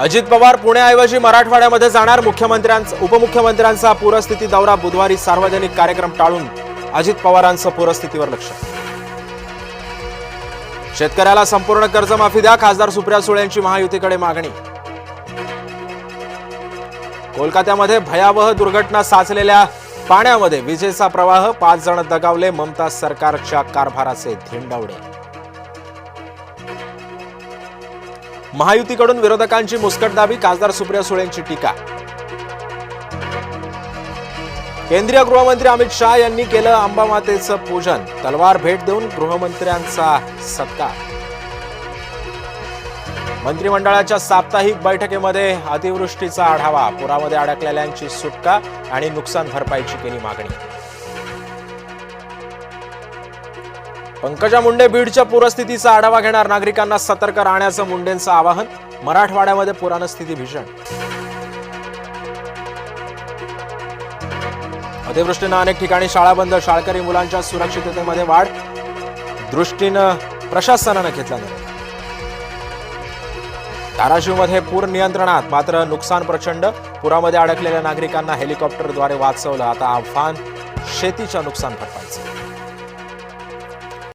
अजित पवार पुण्याऐवजी मराठवाड्यामध्ये जाणार. उपमुख्यमंत्र्यांचा पूरस्थिती दौरा बुधवारी. सार्वजनिक कार्यक्रम टाळून अजित पवारांचं पूरस्थितीवर लक्ष. शेतकऱ्याला संपूर्ण कर्जमाफी द्या. खासदार सुप्रिया सुळे यांची महायुतीकडे मागणी. कोलकात्यामध्ये भयावह दुर्घटना. साचलेल्या पाण्यामध्ये विजेचा प्रवाह. 5 जण दगावले. ममता सरकारच्या कारभाराचे धिंडावडे. महायुतीकडून विरोधकांची मुस्कटदाबी. खासदार सुप्रिया सुळेंची टीका. केंद्रीय गृहमंत्री अमित शाह यांनी केलं अंबामातेचं पूजन. तलवार भेट देऊन गृहमंत्र्यांचा सत्कार. मंत्रिमंडळाच्या साप्ताहिक बैठकीमध्ये अतिवृष्टीचा आढावा. पुरामध्ये अडकलेल्यांची सुटका आणि नुकसान भरपाईची केली मागणी. पंकजा मुंडे बीडच्या पूरस्थितीचा आढावा घेणार. नागरिकांना सतर्क राहण्याचं मुंडेंचं आवाहन. मराठवाड्यामध्ये पुरानं स्थिती भीषण. अतिवृष्टीनं अनेक ठिकाणी शाळा बंद. शाळकरी मुलांच्या सुरक्षिततेमध्ये वाढ दृष्टीनं प्रशासनानं घेतला निर्णय. धाराशिवमध्ये पूर नियंत्रणात, मात्र नुकसान प्रचंड. पुरामध्ये अडकलेल्या नागरिकांना हेलिकॉप्टरद्वारे वाचवलं. आता आव्हान शेतीच्या नुकसान भरपाईचं.